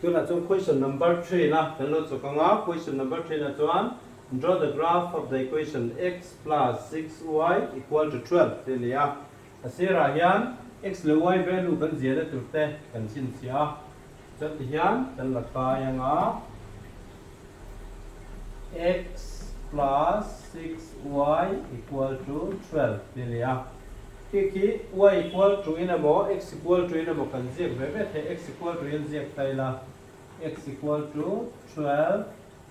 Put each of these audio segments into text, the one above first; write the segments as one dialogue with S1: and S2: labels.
S1: tu na chung question number 3 na kan lo chu kanga question number 3 na chuan draw the graph of the equation x plus 6y equal to 12 te lia asira hian x le y value kan zia da turte kan chin sia chat hian kan la ka yanga x plus 6y equal to 12 te lia ki y equal to in amo x equal to in amo kan ziak ve ve the x equal to in ziak taila x equal to 12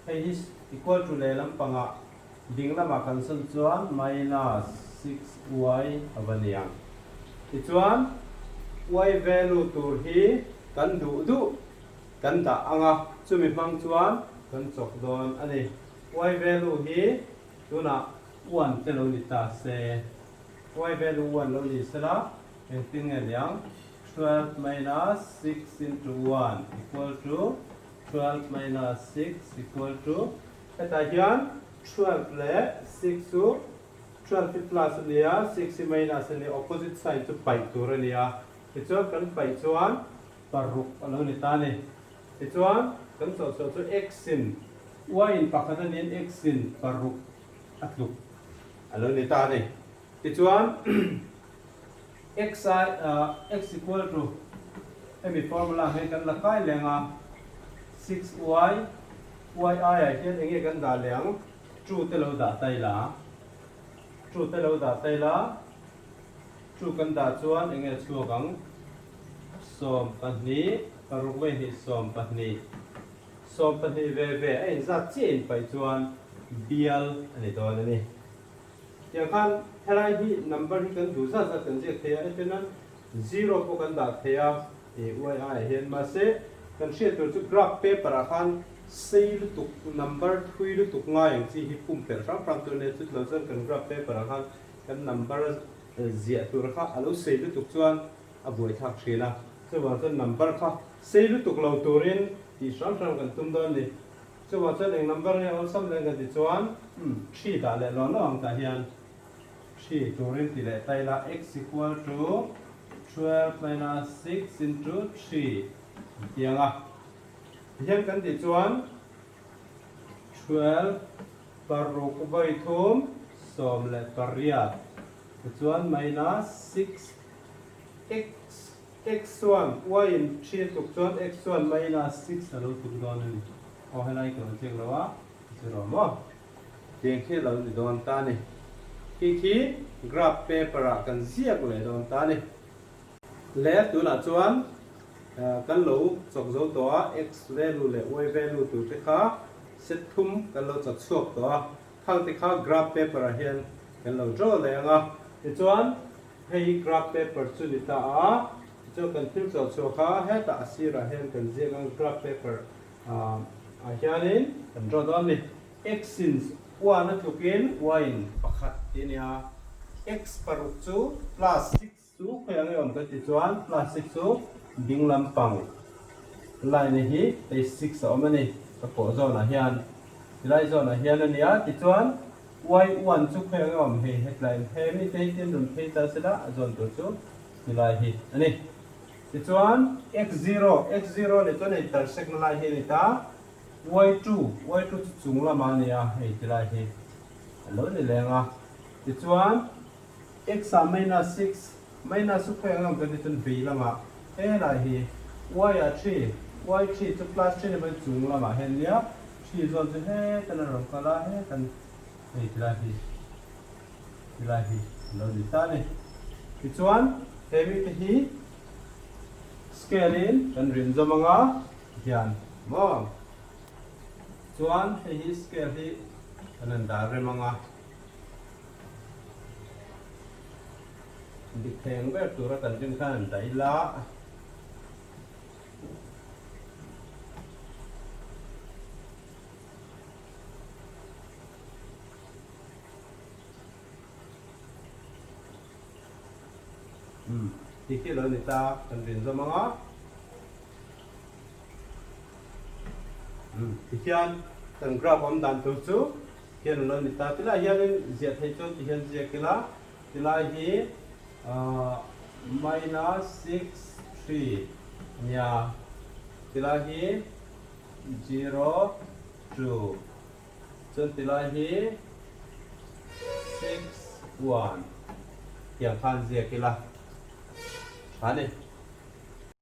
S1: hay is equal to le lam panga ding lama kan san chuan minus 6y avania ti chuan y value tur hi kan du kan da anga chumi mang chuan kan chok don ani y value hi tuna 1 te lo ni ta se y value 1 lo ni sala en ting liang 12 minus 6 into 1 equal to 12 minus 6 equal to eta hian 12 le 6 to 12 plus lia 6 minus ni opposite side to pai tur lia ti chuan kan pai chuan paruk alo ni ta ni ti chuan kan so x in y in pakhat anin x in paruk atluk alo ni ta ni ti chuan x equal to emi formula he kan la kai lenga 6y y ai hian enge kan da leng true te lo da tai la true te lo da tai la true kan da chuan enge chuakang som pahni paruk ve hi som pahni ve ai za chen pai chuan bial ani to ani ya kan helai hi number hi kan du za kan je thea etenan 0 ko kan da thea e y ai hian ma se kan share tur chu graph paper a khan sei lu tuk number 3 lu tuk nga yang chi hi pum per ram tur ne chu lo zan kan graph paper a khan kan number zia tur kha alo sei lu tuk chuan a buai thak thrila chu wa chu number kha sei lu tuk lo turin ti ram kan tum don ni chu wa chu eng number ne all sam le kan ti chuan 3 da le lo lo ang ta hian 3 turin ti le tai la x equal to 12 minus 6 into 3 tianga hian kan ti chuan 12 paruk vai thum som le pariat chuan minus 6 x1 y in 3 tuk chuan x1 minus 6 alo tuk don ni o helai ko chek lawa zero mo tiang khe lo ni don ta ni ki graph paper a kan ziak le don ta ni le tu la chuan kan lo chok zo to x value le y value tu te kha set thum kan lo chak chuak to thang te kha graph paper a hian kan lo draw le anga ti chuan hei graph paper chu ni ta a chu kan thil chaw chaw kha he ta asira hian kan ziak ang graph paper a hianin kan draw don ni x in 1 athukin y in pakhat tinia x paruk chu plus 6 chu khayang yom ka ti chuan plus 6 chu ding lampang line hi te 6 omani ka po zona hian lai zona hian ania ti chuan y1 chu khayang yom he headline he mi te tin dum the ta sida zon to chu lai hi ani ti chuan x0 ni to nei intersect lai hi ni ta y2 chu chung lama nia he ti lai hi alo ni lenga ti chuan x minus 6 minus su khayang yom ka ti chun v lama he lai hi y3 chu plus 3 ni ban chung lama hen lia 3 zon chu he kan rom kala he kan he ti lai hi lo di ta ni ti chuan he mi te hi scale in kan rin zamanga hian mo chuan he hi scale hi kan da re manga dik theng ve tura kan jing khan dai la Tiki lo ni ta kan rin zo mga tikian kan graph om dan tu chu kian lo ni ta tila hian zia thei chu ti hian zia kila tila hi minus 6 3 nya tila hi 0 2 chun tila hi 6 1 hiang khan zia kila ani